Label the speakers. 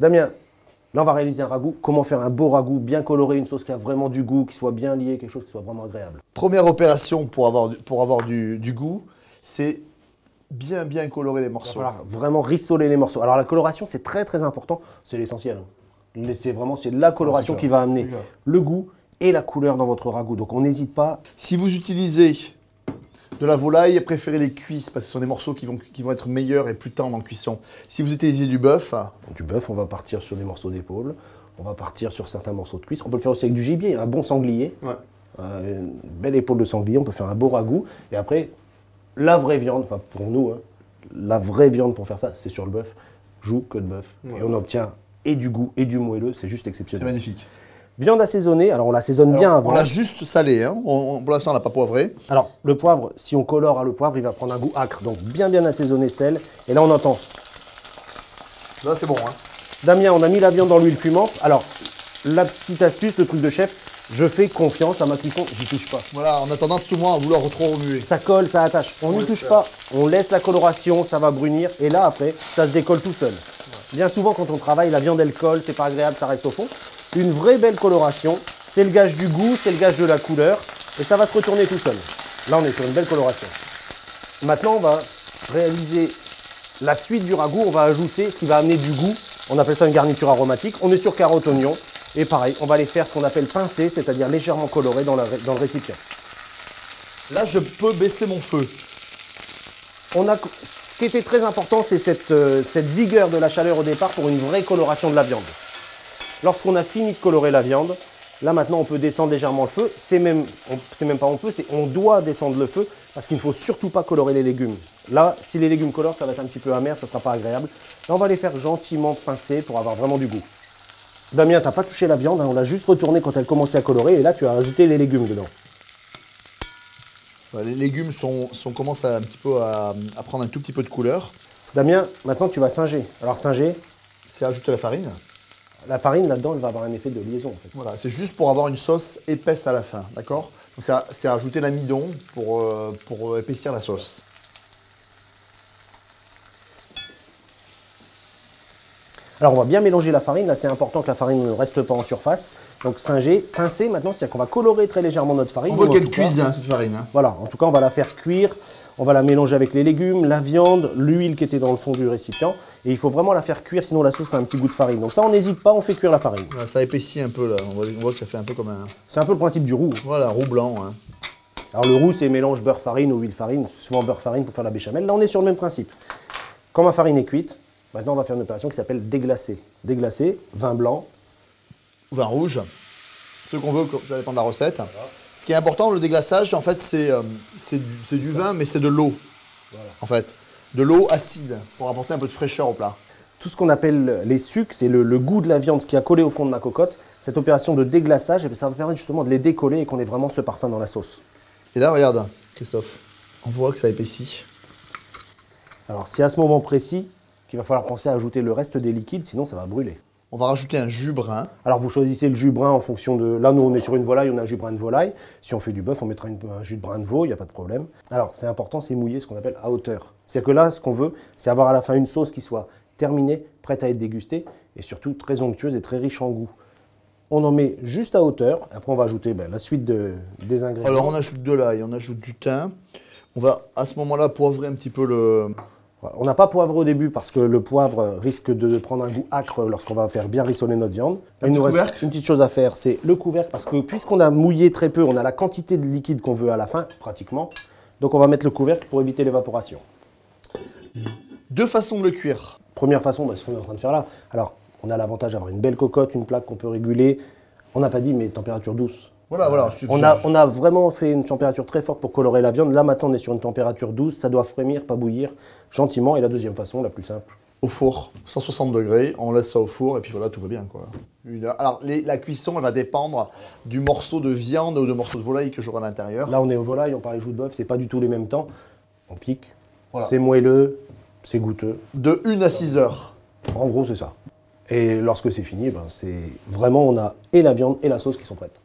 Speaker 1: Damien, là on va réaliser un ragoût. Comment faire un beau ragoût bien coloré, une sauce qui a vraiment du goût, qui soit bien liée, quelque chose qui soit vraiment agréable.
Speaker 2: Première opération pour avoir du goût, c'est bien colorer les
Speaker 1: Il va
Speaker 2: morceaux.
Speaker 1: falloir vraiment rissoler les morceaux. Alors la coloration c'est très important, c'est l'essentiel. C'est la coloration qui va amener le goût et la couleur dans votre ragoût. Donc on n'hésite pas.
Speaker 2: Si vous utilisez de la volaille, préférez les cuisses parce que ce sont des morceaux qui vont être meilleurs et plus tendres en cuisson. Si vous utilisez du bœuf...
Speaker 1: Du bœuf, on va partir sur des morceaux d'épaule, on va partir sur certains morceaux de cuisse. On peut le faire aussi avec du gibier, un bon sanglier.
Speaker 2: Ouais.
Speaker 1: Une belle épaule de sanglier, on peut faire un beau ragoût. Et après, la vraie viande, enfin pour nous, la vraie viande pour faire ça, c'est sur le bœuf, joue que de bœuf. Ouais. Et on obtient et du goût et du moelleux, c'est juste exceptionnel.
Speaker 2: C'est magnifique.
Speaker 1: Viande assaisonnée, alors on l'assaisonne bien avant.
Speaker 2: On l'a juste salé, hein. Pour l'instant on l'a pas poivré.
Speaker 1: Alors le poivre, si on colore le poivre, il va prendre un goût acre, donc bien assaisonné sel. Et là on entend.
Speaker 2: Là c'est bon. Hein.
Speaker 1: Damien, on a mis la viande dans l'huile fumante. Alors la petite astuce, le truc de chef, je fais confiance à ma cuisson, j'y touche pas.
Speaker 2: Voilà, on a tendance souvent à vouloir trop remuer.
Speaker 1: Ça colle, ça attache. On n'y touche pas, on laisse la coloration, ça va brunir. Et là après, ça se décolle tout seul. Ouais. Bien souvent quand on travaille, la viande elle colle, c'est pas agréable, ça reste au fond. Une vraie belle coloration, c'est le gage du goût, c'est le gage de la couleur, et ça va se retourner tout seul. Là, on est sur une belle coloration. Maintenant, on va réaliser la suite du ragoût, on va ajouter ce qui va amener du goût. On appelle ça une garniture aromatique. On est sur carottes, oignons, et pareil, on va les faire ce qu'on appelle pincer, c'est-à-dire légèrement colorés dans le récipient.
Speaker 2: Là, je peux baisser mon feu.
Speaker 1: Ce qui était très important, c'est cette vigueur de la chaleur au départ pour une vraie coloration de la viande. Lorsqu'on a fini de colorer la viande, là maintenant on peut descendre légèrement le feu. C'est même pas on peut, c'est on doit descendre le feu parce qu'il ne faut surtout pas colorer les légumes. Là, si les légumes colorent, ça va être un petit peu amer, ça ne sera pas agréable. Là, on va les faire gentiment pincer pour avoir vraiment du goût. Damien, tu n'as pas touché la viande, hein, on l'a juste retournée quand elle commençait à colorer et là tu as rajouté les légumes dedans.
Speaker 2: Les légumes commencent un petit peu à prendre un tout petit peu de couleur.
Speaker 1: Damien, maintenant tu vas singer. Alors singer,
Speaker 2: c'est ajouter la farine.
Speaker 1: La farine, là-dedans, elle va avoir un effet de liaison. En fait.
Speaker 2: Voilà, c'est juste pour avoir une sauce épaisse à la fin, d'accord? Donc c'est ajouter l'amidon pour épaissir la sauce.
Speaker 1: Alors, on va bien mélanger la farine. Là, c'est important que la farine ne reste pas en surface. Donc, singer, pincer, maintenant, c'est-à-dire qu'on va colorer très légèrement notre farine.
Speaker 2: On veut qu'elle cuise, hein, cette farine. Hein.
Speaker 1: Voilà, en tout cas, on va la faire cuire. On va la mélanger avec les légumes, la viande, l'huile qui était dans le fond du récipient. Et il faut vraiment la faire cuire, sinon la sauce a un petit goût de farine. Donc ça, on n'hésite pas, on fait cuire la farine.
Speaker 2: Voilà, ça épaissit un peu, là. On voit que ça fait un peu comme un...
Speaker 1: C'est un peu le principe du roux.
Speaker 2: Voilà, roux blanc. Hein.
Speaker 1: Alors le roux, c'est mélange beurre-farine ou huile-farine. Souvent beurre-farine pour faire la béchamel. Là, on est sur le même principe. Quand ma farine est cuite, maintenant, on va faire une opération qui s'appelle déglacer. Déglacer, vin blanc.
Speaker 2: Ou vin rouge. Ce qu'on veut, ça dépend de la recette. Voilà. Ce qui est important, le déglaçage, en fait, c'est du vin, mais c'est de l'eau. Voilà. En fait, de l'eau acide pour apporter un peu de fraîcheur au plat.
Speaker 1: Tout ce qu'on appelle les sucs, c'est le goût de la viande, ce qui a collé au fond de ma cocotte. Cette opération de déglaçage, ça va permettre justement de les décoller et qu'on ait vraiment ce parfum dans la sauce.
Speaker 2: Et là, regarde, Christophe, on voit que ça épaissit.
Speaker 1: Alors, c'est à ce moment précis qu'il va falloir penser à ajouter le reste des liquides, sinon ça va brûler.
Speaker 2: On va rajouter un jus brun.
Speaker 1: Alors, vous choisissez le jus brun en fonction de... Là, nous, on est sur une volaille, on a un jus brun de volaille. Si on fait du bœuf, on mettra un jus de brun de veau, il n'y a pas de problème. Alors, c'est important, c'est mouiller ce qu'on appelle à hauteur. C'est-à-dire que là, ce qu'on veut, c'est avoir à la fin une sauce qui soit terminée, prête à être dégustée, et surtout très onctueuse et très riche en goût. On en met juste à hauteur. Après, on va ajouter la suite des ingrédients.
Speaker 2: Alors, on ajoute de l'ail, on ajoute du thym. On va, à ce moment-là, poivrer un petit peu le...
Speaker 1: On n'a pas poivré au début parce que le poivre risque de prendre un goût acre lorsqu'on va faire bien rissoler notre viande. Il nous reste une petite chose à faire, c'est le couvercle, parce que puisqu'on a mouillé très peu, on a la quantité de liquide qu'on veut à la fin, pratiquement. Donc on va mettre le couvercle pour éviter l'évaporation.
Speaker 2: Deux façons de le cuire.
Speaker 1: Première façon, c'est ce qu'on est en train de faire là. Alors, on a l'avantage d'avoir une belle cocotte, une plaque qu'on peut réguler. On n'a pas dit, mais température douce.
Speaker 2: Voilà.
Speaker 1: On a vraiment fait une température très forte pour colorer la viande. Là, maintenant, on est sur une température douce. Ça doit frémir, pas bouillir, gentiment. Et la deuxième façon, la plus simple.
Speaker 2: Au four, 160 degrés, on laisse ça au four et puis voilà, tout va bien, quoi. Alors, la cuisson, elle va dépendre du morceau de viande ou de morceau de volaille que j'aurai à l'intérieur.
Speaker 1: Là, on est au volaille, on parlait joues de bœuf. C'est pas du tout les mêmes temps. On pique.
Speaker 2: Voilà.
Speaker 1: C'est moelleux, c'est goûteux.
Speaker 2: De 1 à 6 heures.
Speaker 1: En gros, c'est ça. Et lorsque c'est fini, c'est vraiment, on a et la viande et la sauce qui sont prêtes.